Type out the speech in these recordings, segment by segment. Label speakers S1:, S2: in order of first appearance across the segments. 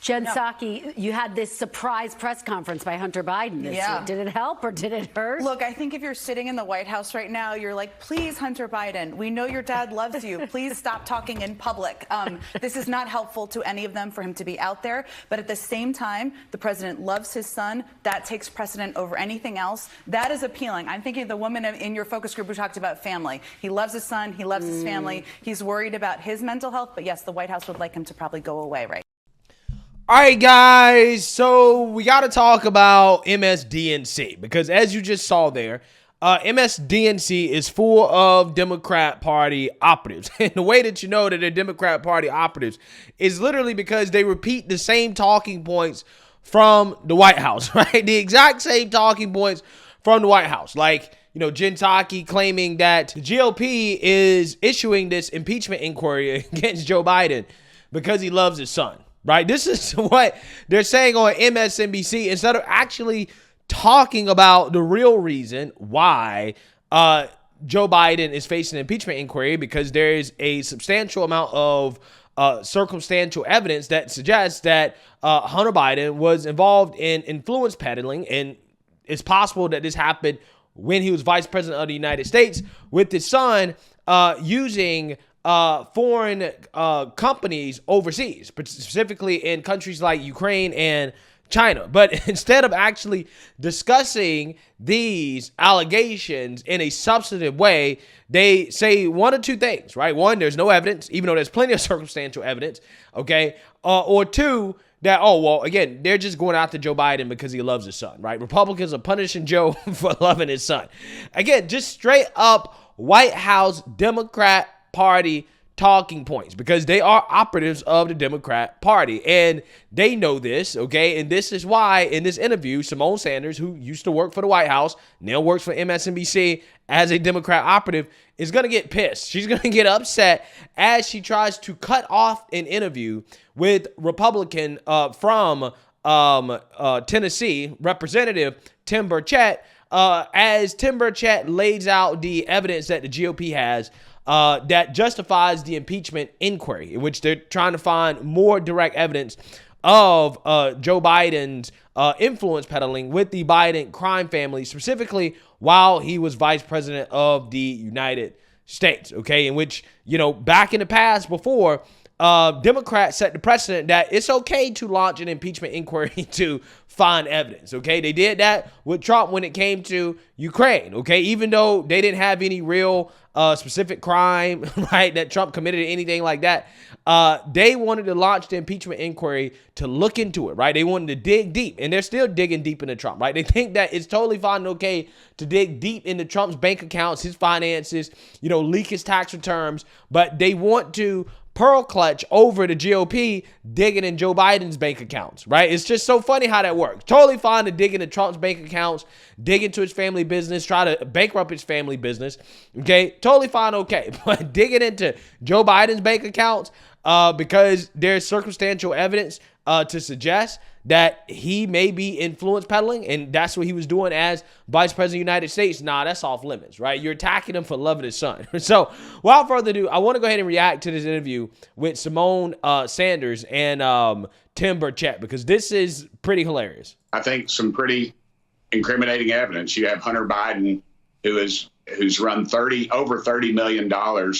S1: Jen Psaki, you had this surprise press conference by Hunter Biden this week. Did it help or did it hurt?
S2: Look, I think if you're sitting in the White House right now, you're like, please, Hunter Biden, we know your dad loves you. Please stop talking in public. This is not helpful to any of them for him to be out there. But at the same time, the president loves his son. That takes precedent over anything else. That is appealing. I'm thinking of the woman in your focus group who talked about family. He loves his son. He loves his family. He's worried about his mental health. But yes, the White House would like him to probably go away, right?
S3: All right, guys, so we got to talk about MSDNC because as you just saw there, MSDNC is full of Democrat Party operatives. And the way that you know that they're Democrat Party operatives is literally because they repeat the same talking points from the White House, right? The exact same talking points from the White House. Like, you know, Jen Psaki claiming that the GOP is issuing this impeachment inquiry against Joe Biden because he loves his son. Right? This is what they're saying on MSNBC instead of actually talking about the real reason why Joe Biden is facing an impeachment inquiry, because there is a substantial amount of circumstantial evidence that suggests that Hunter Biden was involved in influence peddling, and it's possible that this happened when he was vice president of the United States with his son using foreign companies overseas, specifically in countries like Ukraine and China. But instead of actually discussing these allegations in a substantive way, they say one or two things, right? One, there's no evidence, even though there's plenty of circumstantial evidence, okay? Or two, that, oh, well, again, they're just going after Joe Biden because he loves his son, right? Republicans are punishing Joe for loving his son. Again, just straight up White House Democrat Party talking points, because they are operatives of the Democrat Party and they know this, okay? And this is why in this interview, Symone Sanders, who used to work for the White House, now works for MSNBC as a Democrat operative, is going to get pissed. She's going to get upset as she tries to cut off an interview with Republican from Tennessee, Representative Tim Burchett, as Tim Burchett lays out the evidence that the GOP has that justifies the impeachment inquiry, in which they're trying to find more direct evidence of Joe Biden's influence peddling with the Biden crime family, specifically while he was vice president of the United States, okay? In which, you know, back in the past before, Democrats set the precedent that it's okay to launch an impeachment inquiry to find evidence, okay? They did that with Trump when it came to Ukraine, okay? Even though they didn't have any real specific crime, right, that Trump committed or anything like that, they wanted to launch the impeachment inquiry to look into it, right? They wanted to dig deep, and they're still digging deep into Trump, right? They think that it's totally fine and okay to dig deep into Trump's bank accounts, his finances, you know, leak his tax returns, but they want to pearl clutch over the GOP digging in Joe Biden's bank accounts, right? It's just so funny how that works. Totally fine to dig into Trump's bank accounts, dig into his family business, try to bankrupt his family business, okay? Totally fine, okay. But digging into Joe Biden's bank accounts because there's circumstantial evidence to suggest that he may be influence peddling, and that's what he was doing as vice president of the United States. Nah, that's off limits, right? You're attacking him for loving his son. So without further ado, I want to go ahead and react to this interview with Symone Sanders and Tim Burchett, because this is pretty hilarious.
S4: I think some pretty incriminating evidence. You have Hunter Biden, who's run over $30 million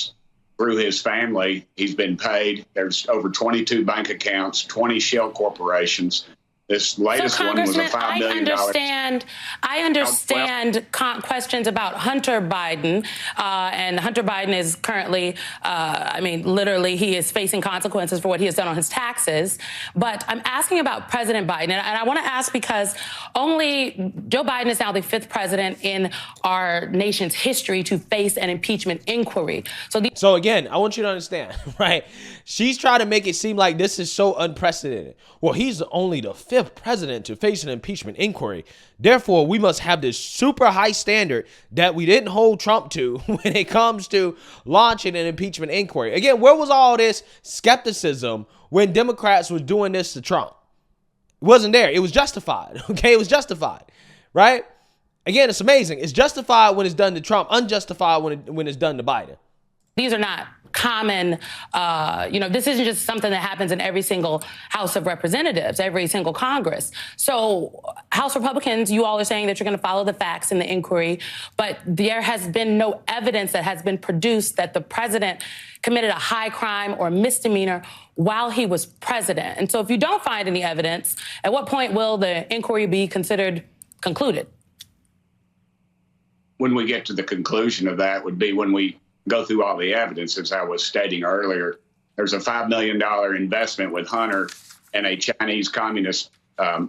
S4: through his family. He's been paid. There's over 22 bank accounts, 20 shell corporations. This latest one was a $5 million.
S5: I understand questions about Hunter Biden, and Hunter Biden is currently, I mean, literally, he is facing consequences for what he has done on his taxes. But I'm asking about President Biden, and I want to ask because only Joe Biden is now the 5th president in our nation's history to face an impeachment inquiry. So
S3: again, I want you to understand, right? She's trying to make it seem like this is so unprecedented. Well, he's only the 5th president to face an impeachment inquiry. Therefore, we must have this super high standard that we didn't hold Trump to when it comes to launching an impeachment inquiry. Again, where was all this skepticism when Democrats was doing this to Trump? It wasn't there. It was justified. Okay, it was justified, right? Again, it's amazing. It's justified when it's done to Trump, unjustified when it's done to Biden.
S5: These are not common, this isn't just something that happens in every single House of Representatives, every single Congress. So House Republicans, you all are saying that you're going to follow the facts in the inquiry, but there has been no evidence that has been produced that the president committed a high crime or misdemeanor while he was president. And so if you don't find any evidence, at what point will the inquiry be considered concluded?
S4: When we get to the conclusion of that would be when we go through all the evidence. As I was stating earlier, there's a $5 million investment with Hunter and a Chinese communist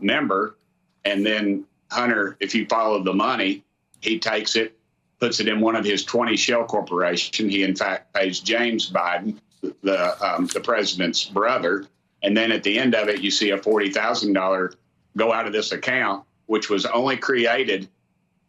S4: member. And then Hunter, if you follow the money, he takes it, puts it in one of his 20 shell corporations. He, in fact, pays James Biden, the president's brother. And then at the end of it, you see a $40,000 go out of this account, which was only created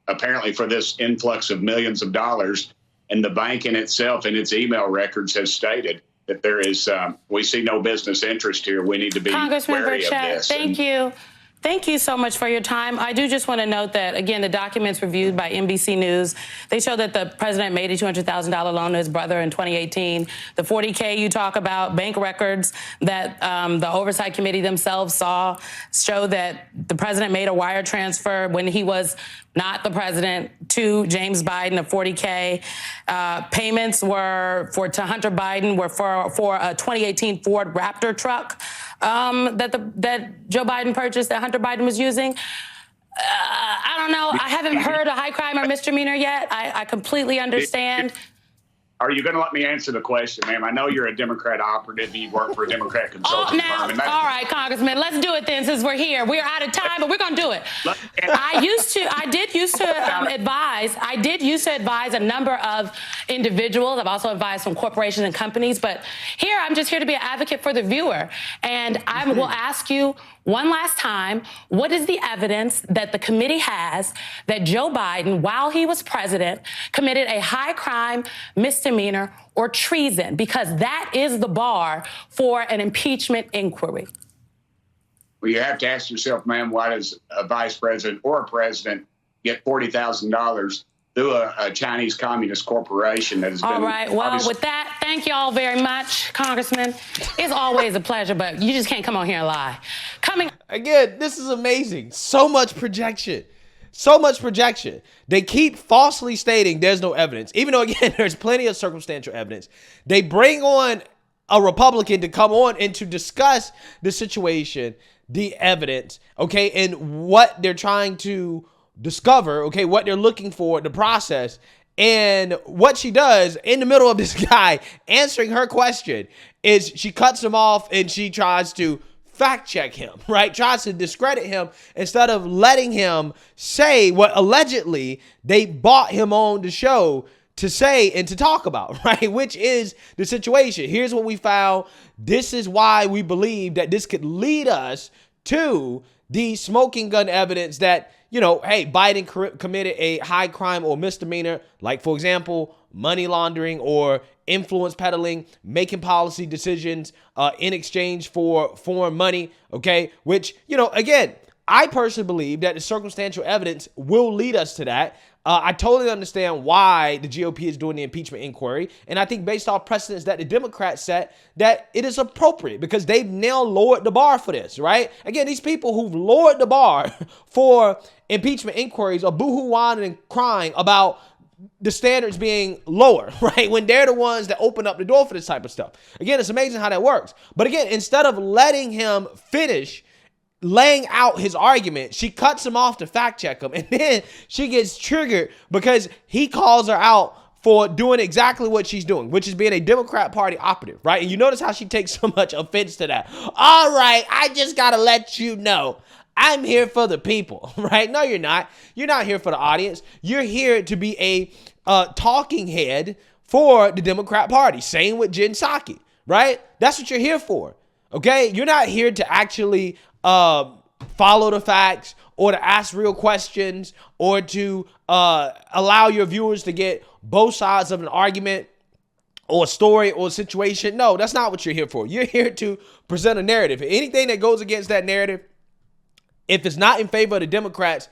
S4: apparently for this influx of millions of dollars. And the bank in itself, in its email records, has stated that there is, we see no business interest here. We need to be
S5: Congressman
S4: wary
S5: Burchett,
S4: of this.
S5: Thank you. Thank you so much for your time. I do just want to note that, again, the documents reviewed by NBC News, they show that the president made a $200,000 loan to his brother in 2018. The $40K you talk about, bank records that the Oversight Committee themselves saw show that the president made a wire transfer when he was not the president to James Biden of $40K. Payments were to Hunter Biden were for a 2018 Ford Raptor truck that Joe Biden purchased that Hunter Biden was using. I don't know. I haven't heard a high crime or misdemeanor yet. I completely understand.
S4: Are you going to let me answer the question, ma'am? I know you're a Democrat operative. You work for a Democrat consulting firm.
S5: All right, Congressman, let's do it then since we're here. We're out of time, but we're going to do it. I did used to advise a number of individuals. I've also advised some corporations and companies, but here I'm just here to be an advocate for the viewer. And I will ask you one last time, what is the evidence that the committee has that Joe Biden, while he was president, committed a high crime, misdemeanor, or treason? Because that is the bar for an impeachment inquiry.
S4: Well, you have to ask yourself, ma'am, why does a vice president or a president get $40,000 through a Chinese communist corporation that has been...
S5: All right. Well, with that, thank you all very much, Congressman. It's always a pleasure, but you just can't come on here and lie.
S3: Again, this is amazing. So much projection. So much projection. They keep falsely stating there's no evidence, even though, again, there's plenty of circumstantial evidence. They bring on a Republican to come on and to discuss the situation, the evidence, okay, and what they're trying to discover, okay, what they're looking for, the process. And what she does in the middle of this guy answering her question is she cuts him off and she tries to fact check him, right? Tries to discredit him instead of letting him say what allegedly they bought him on the show to say and to talk about, right? Which is the situation. Here's what we found. This is why we believe that this could lead us to the smoking gun evidence that, you know, hey, Biden committed a high crime or misdemeanor, like, for example, money laundering or influence peddling, making policy decisions in exchange for foreign money, okay? Which, you know, again, I personally believe that the circumstantial evidence will lead us to that. I totally understand why the GOP is doing the impeachment inquiry. And I think based off precedents that the Democrats set, that it is appropriate because they've now lowered the bar for this, right? Again, these people who've lowered the bar for impeachment inquiries are boohoo-whining and crying about the standards being lower, right? When they're the ones that open up the door for this type of stuff. Again, it's amazing how that works. But again, instead of letting him finish laying out his argument, she cuts him off to fact check him. And then she gets triggered because he calls her out for doing exactly what she's doing, which is being a Democrat Party operative, right? And you notice how she takes so much offense to that. All right, I just got to let you know, I'm here for the people, right? No, you're not. You're not here for the audience. You're here to be a talking head for the Democrat Party. Same with Jen Psaki, right? That's what you're here for, okay? You're not here to actually follow the facts or to ask real questions or to allow your viewers to get both sides of an argument or a story or a situation. No, that's not what you're here for. You're here to present a narrative. Anything that goes against that narrative, if it's not in favor of the Democrats,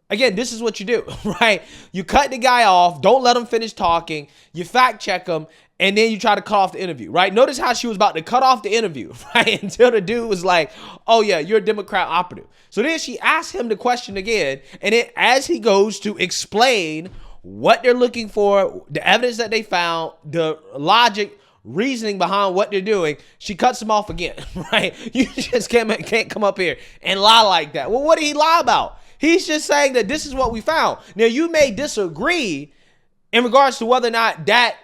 S3: again, this is what you do, right? You cut the guy off. Don't let him finish talking. You fact check him. and then you try to cut off the interview, right? Notice how she was about to cut off the interview, right? Until the dude was like, oh yeah, you're a Democrat operative. So then she asked him the question again. And then as he goes to explain what they're looking for, the evidence that they found, the logic, reasoning behind what they're doing, she cuts him off again, right? You just can't come up here and lie like that. Well, what did he lie about? He's just saying that this is what we found. Now, you may disagree in regards to whether or not that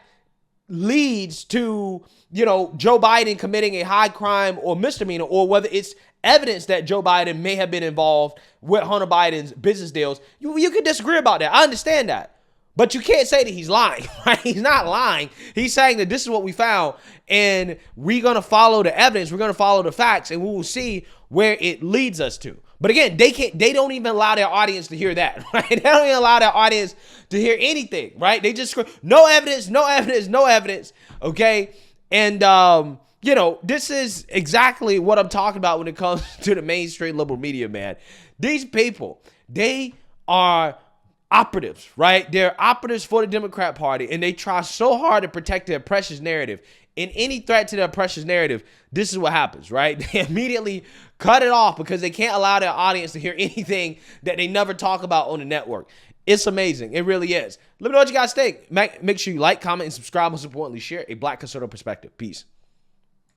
S3: leads to, Joe Biden committing a high crime or misdemeanor, or whether it's evidence that Joe Biden may have been involved with Hunter Biden's business deals. You can disagree about that. I understand that. But you can't say that he's lying, right? He's not lying. He's saying that this is what we found, and we're going to follow the evidence. We're going to follow the facts, and we will see where it leads us to. But again, they don't even allow their audience to hear that, right? They don't even allow their audience to hear anything, right? They just no evidence, no evidence, no evidence, okay? And, this is exactly what I'm talking about when it comes to the mainstream liberal media, man. These people, they are operatives, right? They're operatives for the Democrat Party, and they try so hard to protect their precious narrative. In any threat to their precious narrative, this is what happens, right? They immediately cut it off because they can't allow their audience to hear anything that they never talk about on the network. It's amazing. It really is. Let me know what you guys think. Make sure you like, comment, and subscribe. Most importantly, share a Black conservative perspective. Peace.